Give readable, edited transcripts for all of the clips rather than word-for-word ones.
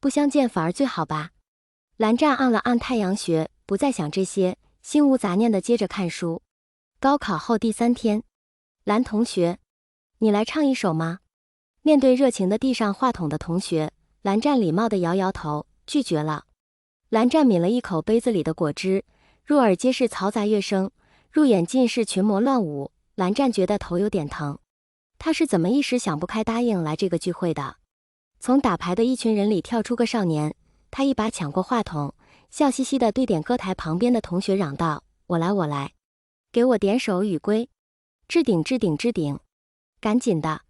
不相见反而最好吧。蓝湛按了按太阳穴，不再想这些，心无杂念地接着看书。高考后第3天，蓝同学，你来唱一首吗？面对热情地递上话筒的同学，蓝湛礼貌地摇摇头，拒绝了。蓝湛抿了一口杯子里的果汁，入耳皆是嘈杂乐声，入眼尽是群魔乱舞。蓝湛觉得头有点疼，他是怎么一时想不开答应来这个聚会的？从打牌的一群人里跳出个少年，他一把抢过话筒，笑嘻嘻地对点歌台旁边的同学嚷道：“我来，我来，给我点首《雨归》，置顶置顶置顶，赶紧的！”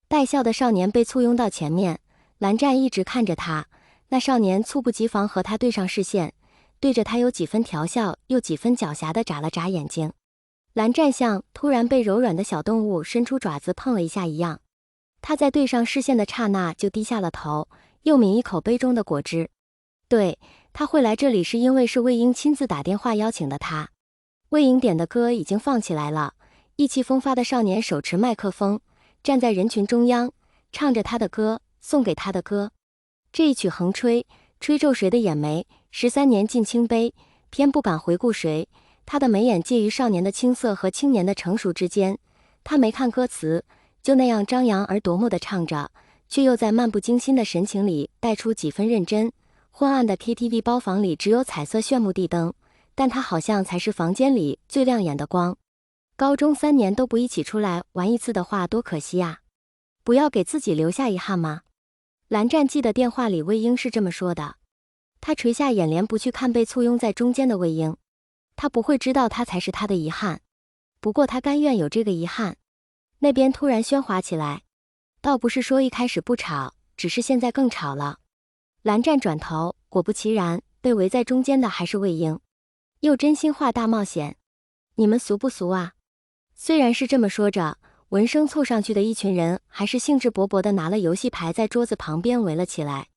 带笑的少年被簇拥到前面，蓝湛一直看着他，那少年猝不及防和他对上视线，对着他有几分调笑又几分狡黠地眨了眨眼睛。蓝湛像突然被柔软的小动物伸出爪子碰了一下一样，他在对上视线的刹那就低下了头，又抿一口杯中的果汁。对，他会来这里是因为是魏婴亲自打电话邀请的他。魏婴点的歌已经放起来了，意气风发的少年手持麦克风，站在人群中央，唱着他的歌，送给他的歌。这一曲横吹，吹皱谁的眼眉，13年尽倾杯，偏不敢回顾谁。他的眉眼介于少年的青涩和青年的成熟之间，他没看歌词，就那样张扬而夺目的唱着，却又在漫不经心的神情里带出几分认真。昏暗的 KTV 包房里只有彩色炫目地灯，但他好像才是房间里最亮眼的光。高中3年都不一起出来玩一次的话，多可惜啊！不要给自己留下遗憾吗？蓝湛记得电话里魏婴是这么说的。他垂下眼帘，不去看被簇拥在中间的魏婴。他不会知道他才是他的遗憾，不过他甘愿有这个遗憾。那边突然喧哗起来，倒不是说一开始不吵，只是现在更吵了。蓝湛转头，果不其然，被围在中间的还是魏婴。又真心话大冒险，你们俗不俗啊？虽然是这么说着，闻声凑上去的一群人还是兴致勃勃地拿了游戏牌在桌子旁边围了起来。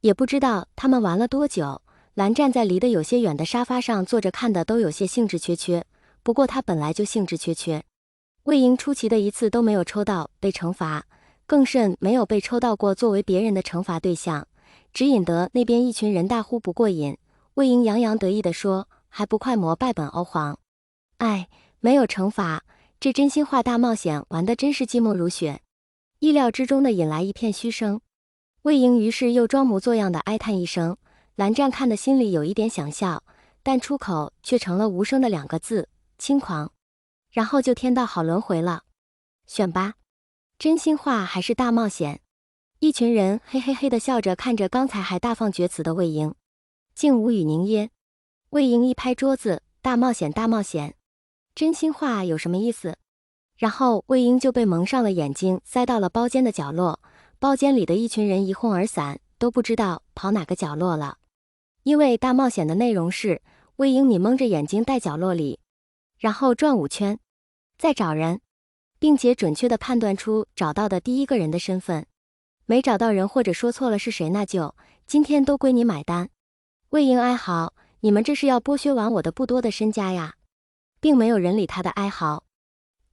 也不知道他们玩了多久，蓝湛在离得有些远的沙发上坐着，看的都有些兴致缺缺，不过他本来就兴致缺缺。魏婴出奇的一次都没有抽到被惩罚，更甚没有被抽到过作为别人的惩罚对象，只引得那边一群人大呼不过瘾。魏婴洋洋得意地说：“还不快膜拜本欧皇！”哎，没有惩罚，这真心话大冒险玩得真是寂寞如雪。意料之中的引来一片嘘声。魏婴于是又装模作样的哀叹一声，蓝湛看的心里有一点想笑，但出口却成了无声的2个字：轻狂。然后就天道好轮回了。选吧，真心话还是大冒险？一群人嘿嘿嘿地笑着看着刚才还大放厥词的魏婴，竟无语凝噎。魏婴一拍桌子：“大冒险大冒险，真心话有什么意思？”然后魏婴就被蒙上了眼睛，塞到了包间的角落。包间里的一群人一哄而散，都不知道跑哪个角落了。因为大冒险的内容是魏婴你蒙着眼睛待角落里，然后转5圈，再找人，并且准确地判断出找到的第一个人的身份。没找到人或者说错了是谁，那就今天都归你买单。魏婴哀嚎：“你们这是要剥削完我的不多的身家呀！”并没有人理他的哀嚎，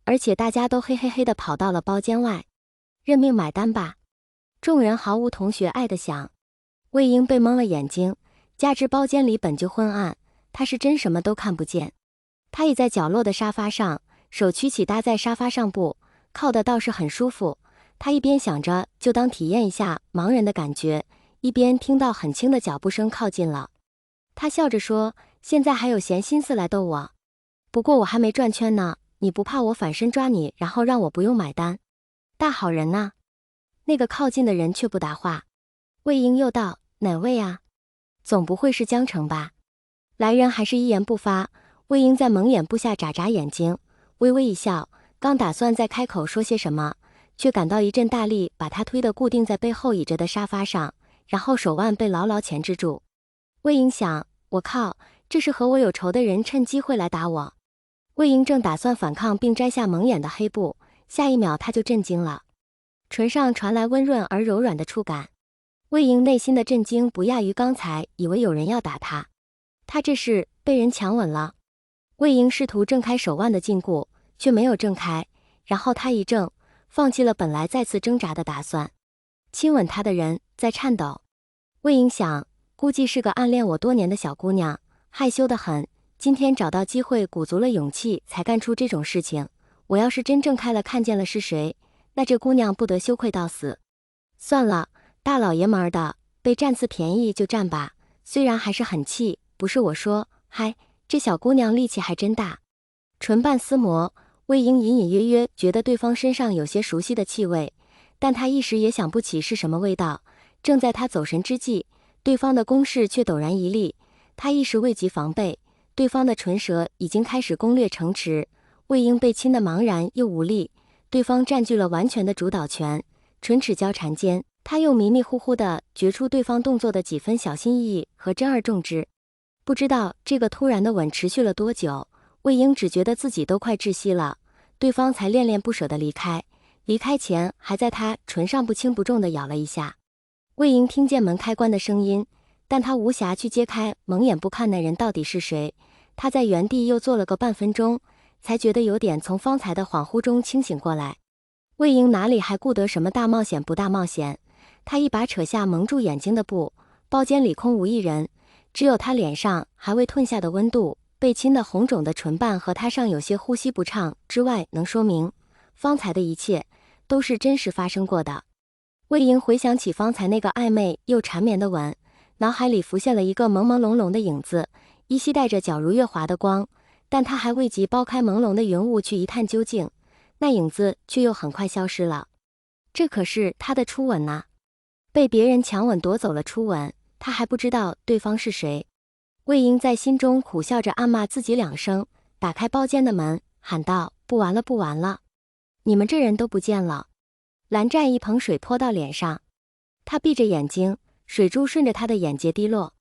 而且大家都嘿嘿嘿地跑到了包间外，认命买单吧。众人毫无同学爱的想。魏婴被蒙了眼睛，加之包间里本就昏暗，他是真什么都看不见。他倚在角落的沙发上，手曲起搭在沙发上部，靠的倒是很舒服。他一边想着就当体验一下盲人的感觉，一边听到很轻的脚步声靠近了。他笑着说：“现在还有闲心思来逗我？不过我还没转圈呢，你不怕我反身抓你，然后让我不用买单？大好人呐！”那个靠近的人却不答话。魏婴又道：“哪位啊？总不会是江城吧？”来人还是一言不发。魏婴在蒙眼部下眨眨眼睛，微微一笑，刚打算再开口说些什么，却感到一阵大力把他推得固定在背后倚着的沙发上，然后手腕被牢牢钳制住。魏婴想：我靠，这是和我有仇的人趁机会来打我。魏婴正打算反抗并摘下蒙眼的黑布，下一秒他就震惊了，唇上传来温润而柔软的触感。魏婴内心的震惊不亚于刚才以为有人要打他，他这是被人强吻了。魏婴试图挣开手腕的禁锢，却没有挣开，然后他一怔，放弃了本来再次挣扎的打算。亲吻他的人在颤抖。魏莹想，估计是个暗恋我多年的小姑娘，害羞得很，今天找到机会鼓足了勇气才干出这种事情。我要是真正开了看见了是谁，那这姑娘不得羞愧到死。算了，大老爷们儿的，被占次便宜就占吧，虽然还是很气，不是我说，嗨，这小姑娘力气还真大。唇瓣撕磨，魏莹隐隐约约觉得对方身上有些熟悉的气味，但她一时也想不起是什么味道。正在她走神之际，对方的攻势却陡然一厉，她一时未及防备，对方的唇舌已经开始攻略城池。魏婴被亲得茫然又无力，对方占据了完全的主导权，唇齿交缠间，他又迷迷糊糊地觉出对方动作的几分小心翼翼和珍而重之。不知道这个突然的吻持续了多久，魏婴只觉得自己都快窒息了，对方才恋恋不舍地离开，离开前还在他唇上不轻不重地咬了一下。魏婴听见门开关的声音，但他无暇去揭开，蒙眼不看那人到底是谁。他在原地又坐了个半分钟，才觉得有点从方才的恍惚中清醒过来。魏婴哪里还顾得什么大冒险不大冒险，他一把扯下蒙住眼睛的布，包间里空无一人，只有他脸上还未褪下的温度，被亲的红肿的唇瓣和他上有些呼吸不畅之外，能说明方才的一切都是真实发生过的。魏婴回想起方才那个暧昧又缠绵的吻，脑海里浮现了一个朦朦胧胧的影子，依稀带着皎如月华的光，但他还未及剥开朦胧的云雾去一探究竟，那影子却又很快消失了。这可是他的初吻呐，被别人强吻夺走了初吻，他还不知道对方是谁。魏婴在心中苦笑着暗骂自己2声，打开包间的门，喊道：“不玩了，不玩了，你们这人都不见了。”蓝湛一盆水泼到脸上，他闭着眼睛，水珠顺着他的眼睫滴落。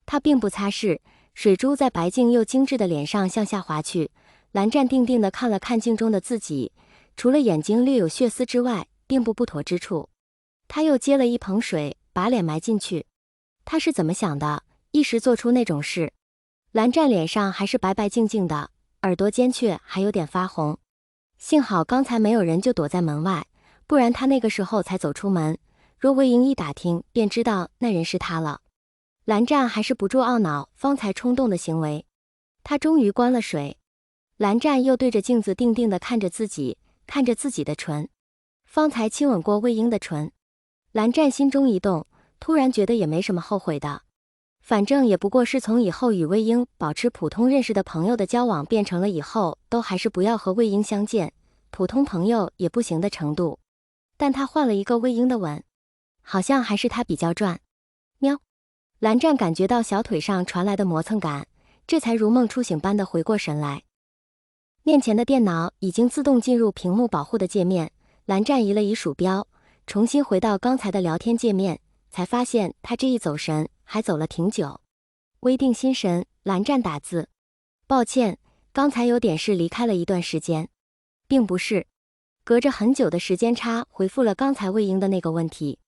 他并不擦拭，水珠在白净又精致的脸上向下滑去。蓝湛定定地看了看镜中的自己，除了眼睛略有血丝之外，并不妥之处。他又接了一盆水，把脸埋进去。他是怎么想的，一时做出那种事？蓝湛脸上还是白白净净的，耳朵尖却还有点发红。幸好刚才没有人，就躲在门外，不然他那个时候才走出门，若魏婴一打听，便知道那人是他了。蓝湛还是不住懊恼方才冲动的行为。他终于关了水，蓝湛又对着镜子定定地看着自己，看着自己的唇。方才亲吻过魏婴的唇，蓝湛心中一动，突然觉得也没什么后悔的，反正也不过是从以后与魏婴保持普通认识的朋友的交往，变成了以后都还是不要和魏婴相见，普通朋友也不行的程度。但他换了一个魏婴的吻，好像还是他比较赚。喵！蓝湛感觉到小腿上传来的磨蹭感，这才如梦初醒般的回过神来。面前的电脑已经自动进入屏幕保护的界面，蓝湛移了移鼠标，重新回到刚才的聊天界面，才发现他这一走神还走了挺久。微定心神，蓝湛打字：抱歉，刚才有点事离开了一段时间。并不是，隔着很久的时间差回复了刚才魏婴的那个问题。